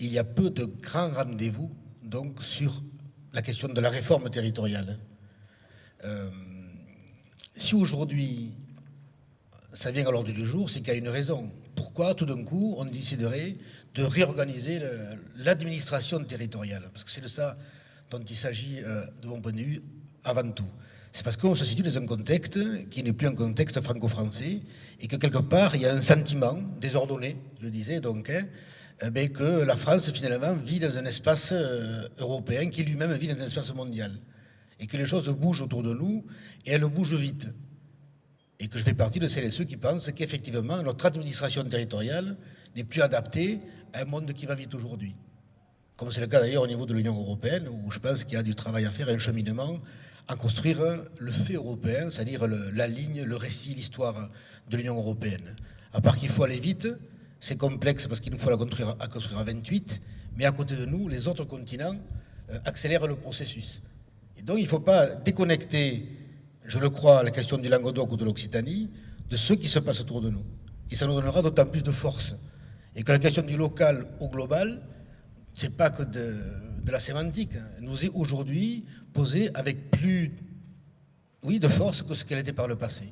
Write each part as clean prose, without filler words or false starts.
il y a peu de grands rendez-vous donc, sur la question de la réforme territoriale. Si aujourd'hui ça vient à l'ordre du jour, c'est qu'il y a une raison. Pourquoi tout d'un coup on déciderait de réorganiser l'administration territoriale? Parce que c'est de ça dont il s'agit, de mon point de vue, avant tout. C'est parce qu'on se situe dans un contexte qui n'est plus un contexte franco-français et que quelque part il y a un sentiment désordonné, je le disais donc, que la France finalement vit dans un espace européen qui lui-même vit dans un espace mondial et que les choses bougent autour de nous et elles bougent vite. Et que je fais partie de celles et ceux qui pensent qu'effectivement notre administration territoriale n'est plus adaptée à un monde qui va vite aujourd'hui. Comme c'est le cas d'ailleurs au niveau de l'Union européenne, où je pense qu'il y a du travail à faire, un cheminement à construire le fait européen, c'est-à-dire la ligne, le récit, l'histoire de l'Union européenne. À part qu'il faut aller vite, c'est complexe parce qu'il nous faut la construire à 28, mais à côté de nous, les autres continents accélèrent le processus. Et donc il ne faut pas déconnecter, je le crois, la question du Languedoc ou de l'Occitanie, de ce qui se passe autour de nous. Et ça nous donnera d'autant plus de force. Et que la question du local au global, c'est pas que de la sémantique, nous est aujourd'hui posée avec plus, de force que ce qu'elle était par le passé.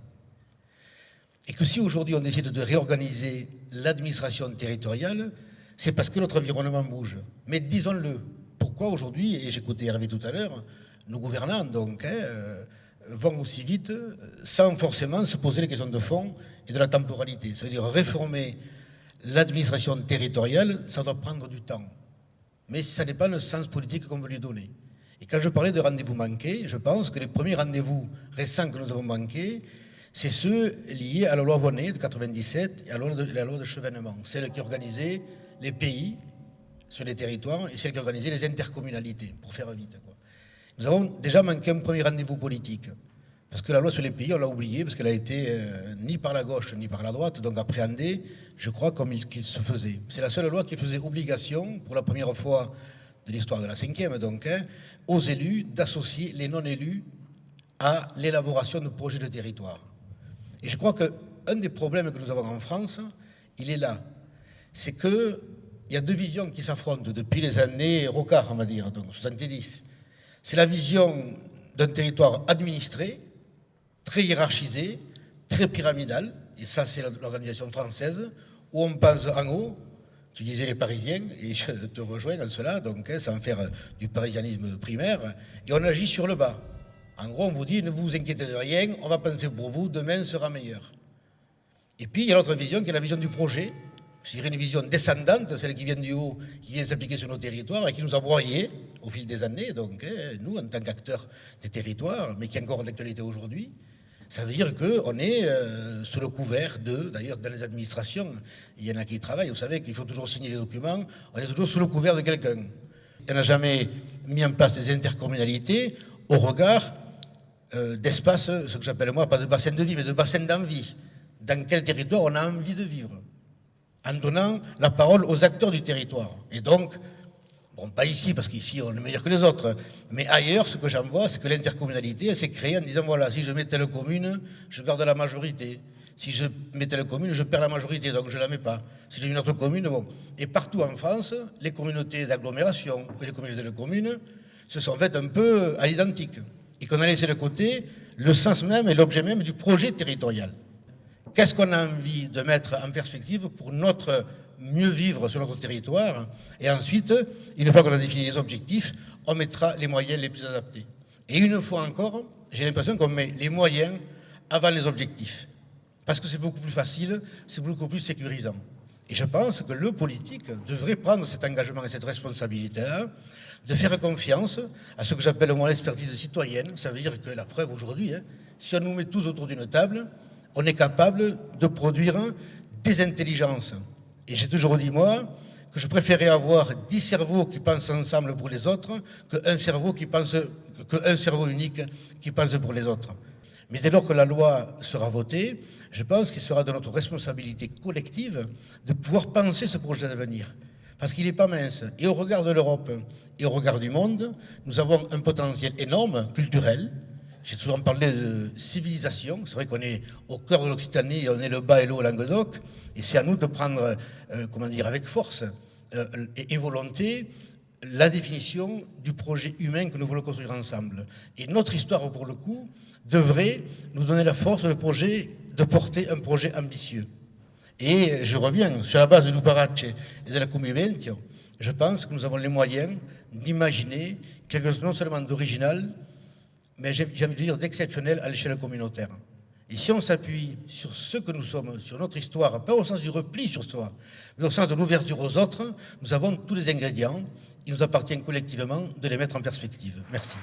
Et que si aujourd'hui on décide de réorganiser l'administration territoriale, c'est parce que notre environnement bouge. Mais disons-le, pourquoi aujourd'hui, et j'écoutais Hervé tout à l'heure, nos gouvernants donc vont aussi vite sans forcément se poser les questions de fond et de la temporalité. Ça veut dire réformer l'administration territoriale, ça doit prendre du temps. Mais ça n'est pas le sens politique qu'on veut lui donner. Et quand je parlais de rendez-vous manqués, je pense que les premiers rendez-vous récents que nous avons manqués, c'est ceux liés à la loi Vonnet de 97 et à la loi de Chevènement, celle qui organisait les pays sur les territoires et celle qui organisait les intercommunalités, pour faire vite, quoi. Nous avons déjà manqué un premier rendez-vous politique, parce que la loi sur les pays, on l'a oubliée, parce qu'elle a été ni par la gauche ni par la droite, donc appréhendée, je crois, comme il se faisait. C'est la seule loi qui faisait obligation, pour la première fois de l'histoire de la cinquième, donc, aux élus d'associer les non-élus à l'élaboration de projets de territoire. Et je crois qu'un des problèmes que nous avons en France, il est là. C'est qu'il y a deux visions qui s'affrontent depuis les années Rocard, on va dire, donc 70. C'est la vision d'un territoire administré, très hiérarchisé, très pyramidal, et ça c'est l'organisation française, où on pense en haut, tu disais les Parisiens, et je te rejoins dans cela, donc sans faire du parisianisme primaire, et on agit sur le bas. En gros, on vous dit, ne vous inquiétez de rien, on va penser pour vous, demain sera meilleur. Et puis il y a l'autre vision qui est la vision du projet, je dirais une vision descendante, celle qui vient du haut, qui vient s'appliquer sur nos territoires et qui nous a broyés au fil des années, donc nous, en tant qu'acteurs des territoires, mais qui est encore d'actualité aujourd'hui. Ça veut dire qu'on est sous le couvert d'ailleurs dans les administrations, il y en a qui y travaillent, vous savez qu'il faut toujours signer les documents, on est toujours sous le couvert de quelqu'un. On n'a jamais mis en place des intercommunalités au regard d'espace, ce que j'appelle moi, pas de bassin de vie, mais de bassin d'envie. Dans quel territoire on a envie de vivre, en donnant la parole aux acteurs du territoire. Et donc, bon, pas ici, parce qu'ici on est meilleur que les autres, mais ailleurs, ce que j'en vois, c'est que l'intercommunalité, s'est créée en disant, voilà, si je mets telle commune, je garde la majorité. Si je mets telle commune, je perds la majorité, donc je ne la mets pas. Si j'ai une autre commune, bon. Et partout en France, les communautés d'agglomération et les communautés de communes se sont faites un peu à l'identique. Et qu'on a laissé de côté le sens même et l'objet même du projet territorial. Qu'est-ce qu'on a envie de mettre en perspective pour notre mieux vivre sur notre territoire? Et ensuite, une fois qu'on a défini les objectifs, on mettra les moyens les plus adaptés. Et une fois encore, j'ai l'impression qu'on met les moyens avant les objectifs. Parce que c'est beaucoup plus facile, c'est beaucoup plus sécurisant. Et je pense que le politique devrait prendre cet engagement et cette responsabilité-là, de faire confiance à ce que j'appelle moi l'expertise citoyenne. Ça veut dire que la preuve aujourd'hui, si on nous met tous autour d'une table, on est capable de produire des intelligences. Et j'ai toujours dit, moi, que je préférais avoir 10 cerveaux qui pensent ensemble pour les autres qu'un cerveau unique qui pense pour les autres. Mais dès lors que la loi sera votée, je pense qu'il sera de notre responsabilité collective de pouvoir penser ce projet d'avenir. Parce qu'il n'est pas mince. Et au regard de l'Europe et au regard du monde, nous avons un potentiel énorme, culturel. J'ai souvent parlé de civilisation. C'est vrai qu'on est au cœur de l'Occitanie, on est le bas et le haut Languedoc. Et c'est à nous de prendre, avec force, et volonté la définition du projet humain que nous voulons construire ensemble. Et notre histoire, pour le coup, devrait nous donner la force de porter un projet ambitieux. Et je reviens, sur la base de Luparace et de la Convivention, je pense que nous avons les moyens d'imaginer quelque chose non seulement d'original, mais j'ai envie de dire d'exceptionnel à l'échelle communautaire. Et si on s'appuie sur ce que nous sommes, sur notre histoire, pas au sens du repli sur soi, mais au sens de l'ouverture aux autres, nous avons tous les ingrédients. Il nous appartient collectivement de les mettre en perspective. Merci.